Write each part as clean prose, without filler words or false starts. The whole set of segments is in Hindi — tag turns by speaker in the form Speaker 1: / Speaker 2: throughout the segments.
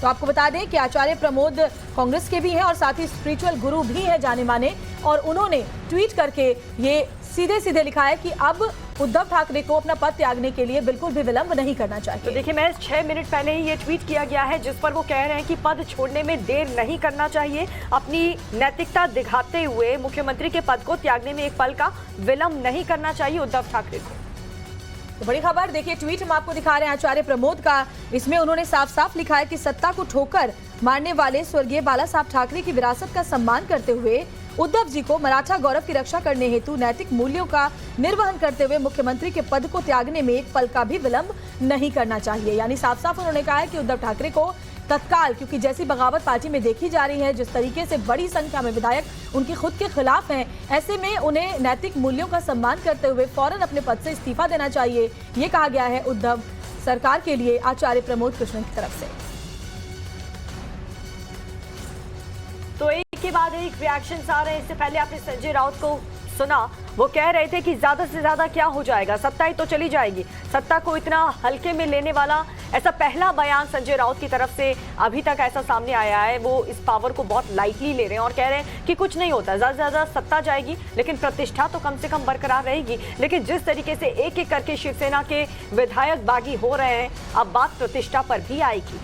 Speaker 1: तो आपको बता दें कि आचार्य प्रमोद कांग्रेस के भी हैं और साथ ही स्पिरिचुअल गुरु भी हैं जाने माने, और उन्होंने ट्वीट करके ये सीधे सीधे लिखा है कि अब उद्धव ठाकरे को अपना पद त्यागने के लिए बिल्कुल भी विलंब नहीं करना चाहिए।
Speaker 2: तो देखिए, मैं 6 मिनट पहले ही ये ट्वीट किया गया है जिस पर वो कह रहे हैं कि पद छोड़ने में देर नहीं करना चाहिए, अपनी नैतिकता दिखाते हुए मुख्यमंत्री के पद को त्यागने में एक पल का विलंब नहीं करना चाहिए उद्धव ठाकरे को।
Speaker 1: तो बड़ी खबर देखिए, ट्वीट हम आपको दिखा रहे हैं आचार्य प्रमोद का। इसमें उन्होंने साफ साफ लिखा है कि सत्ता को ठोकर मारने वाले स्वर्गीय बाला साहब ठाकरे की विरासत का सम्मान करते हुए उद्धव जी को मराठा गौरव की रक्षा करने हेतु नैतिक मूल्यों का निर्वहन करते हुए मुख्यमंत्री के पद को त्यागने में एक पल का भी विलंब नहीं करना चाहिए। यानी साफ साफ उन्होंने कहा है कि उद्धव ठाकरे को तत्काल, क्योंकि जैसी बगावत पार्टी में देखी जा रही है, जिस तरीके से बड़ी संख्या में विधायक उनकी खुद के खिलाफ हैं, ऐसे में उन्हें नैतिक मूल्यों का सम्मान करते हुए फौरन अपने पद से इस्तीफा देना चाहिए। ये कहा गया है उद्धव सरकार के लिए आचार्य प्रमोद कृष्णन की तरफ से।
Speaker 2: तो एक के बाद एक रिएक्शंस आ रहे हैं। इससे पहले आपने संजय राउत को सुना, वो कह रहे थे कि ज्यादा से ज्यादा क्या हो जाएगा, सत्ता ही तो चली जाएगी, सत्ता को इतना हल्के में लेने वाला ऐसा पहला बयान संजय राउत की तरफ से अभी तक ऐसा सामने आया है। वो इस पावर को बहुत लाइटली ले रहे हैं और कह रहे हैं कि कुछ नहीं होता, ज्यादा से ज्यादा सत्ता जाएगी लेकिन प्रतिष्ठा तो कम से कम बरकरार रहेगी। लेकिन जिस तरीके से एक एक करके शिवसेना के विधायक बागी हो रहे हैं, अब बात प्रतिष्ठा पर भी आएगी।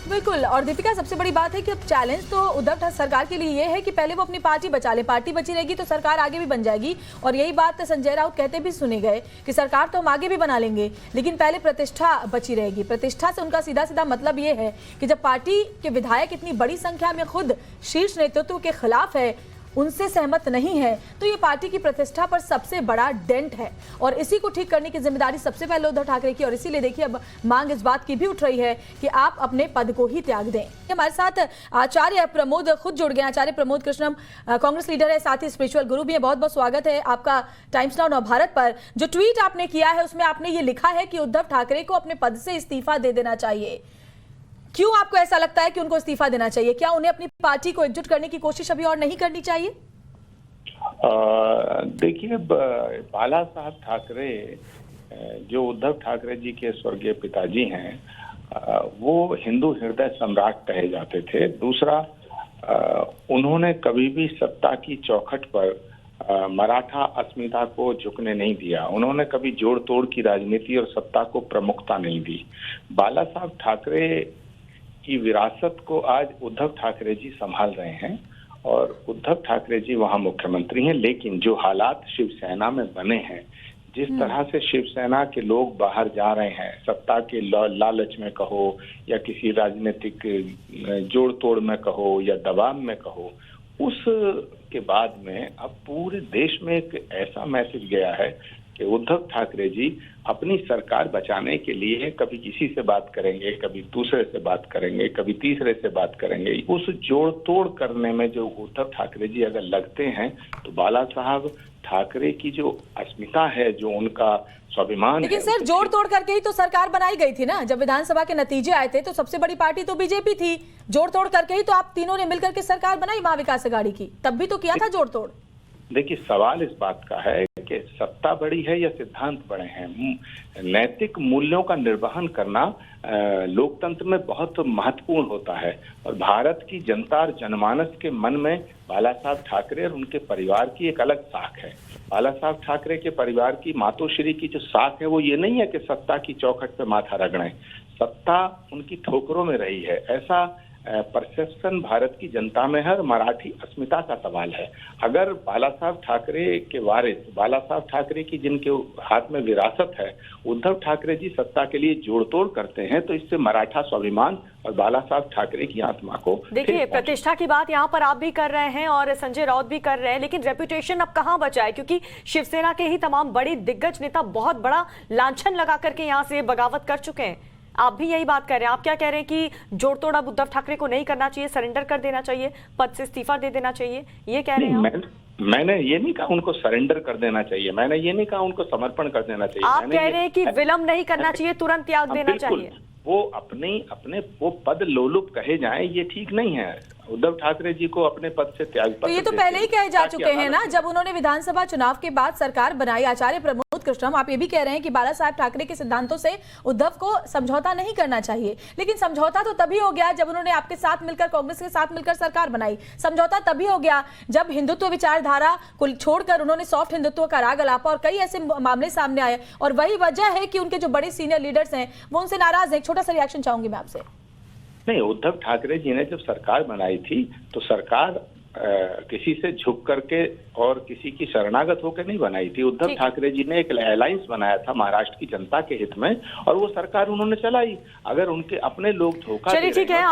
Speaker 1: बिल्कुल। और दीपिका, सबसे बड़ी बात है कि अब चैलेंज तो उद्धव सरकार के लिए ये है कि पहले वो अपनी पार्टी बचा ले, पार्टी बची रहेगी तो सरकार आगे भी बन जाएगी। और यही बात संजय राउत कहते भी सुने गए कि सरकार तो हम आगे भी बना लेंगे लेकिन पहले प्रतिष्ठा बची रहेगी। प्रतिष्ठा से उनका सीधा सीधा मतलब ये है कि जब पार्टी के विधायक इतनी बड़ी संख्या में खुद शीर्ष नेतृत्व के खिलाफ है, उनसे सहमत नहीं है, तो ये पार्टी की प्रतिष्ठा पर सबसे बड़ा डेंट है और इसी को ठीक करने की जिम्मेदारी सबसे पहले उद्धव ठाकरे की। और इसीलिए देखिए अब मांग इस बात की भी उठ रही है कि आप अपने पद को ही त्याग दें। हमारे साथ आचार्य प्रमोद खुद जुड़ गए। आचार्य प्रमोद कृष्णम कांग्रेस लीडर है, साथ ही स्पिरिचुअल गुरु भी है। बहुत बहुत स्वागत है आपका टाइम्स नाउ नवभारत पर। जो ट्वीट आपने किया है उसमें आपने ये लिखा है कि उद्धव ठाकरे को अपने पद से इस्तीफा दे देना चाहिए। क्यों आपको ऐसा लगता है कि उनको इस्तीफा देना चाहिए? क्या उन्हें अपनी पार्टी को एकजुट करने की कोशिश अभी और नहीं करनी चाहिए?
Speaker 3: देखिए, बाला साहब ठाकरे जो उद्धव ठाकरे जी के स्वर्गीय पिताजी हैं, वो हिंदू हृदय सम्राट कहे जाते थे। दूसरा, उन्होंने कभी भी सत्ता की चौखट पर मराठा अस्मिता को झुकने नहीं दिया। उन्होंने कभी जोड़ तोड़ की राजनीति और सत्ता को प्रमुखता नहीं दी। बाला साहब ठाकरे की विरासत को आज उद्धव ठाकरे जी संभाल रहे हैं और उद्धव ठाकरे जी वहां मुख्यमंत्री हैं। लेकिन जो हालात शिवसेना में बने हैं, जिस तरह से शिवसेना के लोग बाहर जा रहे हैं, सत्ता के लालच में कहो या किसी राजनीतिक जोड़ तोड़ में कहो या दबाव में कहो, उस के बाद में अब पूरे देश में एक ऐसा मैसेज गया है कि उद्धव ठाकरे जी अपनी सरकार बचाने के लिए कभी किसी से बात करेंगे, कभी दूसरे से बात करेंगे, कभी तीसरे से बात करेंगे। उस जोड़ तोड़ करने में जो उद्धव ठाकरे जी अगर लगते हैं तो बाला साहब ठाकरे की जो अस्मिता है, जो उनका स्वाभिमान,
Speaker 1: लेकिन सर जोड़ तोड़ करके ही तो सरकार बनाई गई थी ना। जब विधानसभा के नतीजे आए थे तो सबसे बड़ी पार्टी तो बीजेपी थी। जोड़ तोड़ करके ही तो आप तीनों ने मिलकर के सरकार बनाई महाविकास अघाड़ी की, तब भी तो किया था जोड़ तोड़।
Speaker 3: देखिए, सवाल इस बात का है कि सत्ता बड़ी है या सिद्धांत बड़े हैं। नैतिक मूल्यों का निर्वहन करना लोकतंत्र में बहुत महत्वपूर्ण होता है और भारत की जनता और जनमानस के मन में बाला साहब ठाकरे और उनके परिवार की एक अलग साख है। बाला साहब ठाकरे के परिवार की मातोश्री की जो साख है वो ये नहीं है कि सत्ता की चौखट पे माथा रगड़ें। सत्ता उनकी ठोकरों में रही है, ऐसा परसेप्शन भारत की जनता में है। मराठी अस्मिता का सवाल है। अगर बाला साहब ठाकरे के वारिस, बाला साहब ठाकरे की जिनके हाथ में विरासत है, उद्धव ठाकरे जी सत्ता के लिए जोड़ तोड़ करते हैं तो इससे मराठा स्वाभिमान और बाला साहब ठाकरे की आत्मा को
Speaker 2: देखिए, प्रतिष्ठा की बात यहाँ पर आप भी कर रहे हैं और संजय राउत भी कर रहे हैं, लेकिन रेपुटेशन अब कहाँ बचा है? क्योंकि शिवसेना के ही तमाम बड़े दिग्गज नेता बहुत बड़ा लांछन लगा करके यहाँ से बगावत कर चुके हैं। आप भी यही बात कर रहे हैं। आप क्या कह रहे हैं कि जोड़ तोड़ अब उद्धव ठाकरे को नहीं करना चाहिए, सरेंडर कर देना चाहिए, पद से इस्तीफा दे देना चाहिए, ये कह रहे हैं?
Speaker 3: मैंने ये नहीं कहा उनको सरेंडर कर देना चाहिए, मैंने ये नहीं कहा उनको समर्पण कर देना चाहिए।
Speaker 2: आप कह रहे हैं कि विलंब नहीं करना चाहिए, तुरंत त्याग देना चाहिए।
Speaker 3: वो अपने वो पद लोलुप कहे जाएं, ये ठीक नहीं है। उद्धव ठाकरे जी को अपने पद से त्याग
Speaker 1: तो ये तो पहले ही कहे जा चुके हैं ना, जब उन्होंने विधानसभा चुनाव के बाद सरकार बनाई, आचार्य प्रमोद कृष्णम, आप ये भी कह रहे हैं कि बाला साहब ठाकरे के सिद्धांतों से उद्धव को समझौता नहीं करना चाहिए, लेकिन समझौता तो तभी हो गया जब उन्होंने आपके साथ मिलकर, कांग्रेस के साथ मिलकर सरकार बनाई। समझौता तभी हो गया जब हिंदुत्व विचारधारा को छोड़कर उन्होंने सॉफ्ट हिंदुत्व का राग अलापा और कई ऐसे मामले सामने आए, और वही वजह है कि उनके जो बड़े सीनियर लीडर्स हैं वो उनसे नाराज हैं। छोटा सा रिएक्शन चाहूंगी मैं आपसे।
Speaker 3: नहीं, उद्धव ठाकरे जी ने जब सरकार बनाई थी तो सरकार किसी से झुक करके और किसी की शरणागत होकर नहीं बनाई थी। उद्धव ठाकरे जी ने एक अलायंस बनाया था महाराष्ट्र की जनता के हित में, और वो सरकार उन्होंने चलाई। अगर उनके अपने लोग धोखा
Speaker 2: चलिए ठीक है।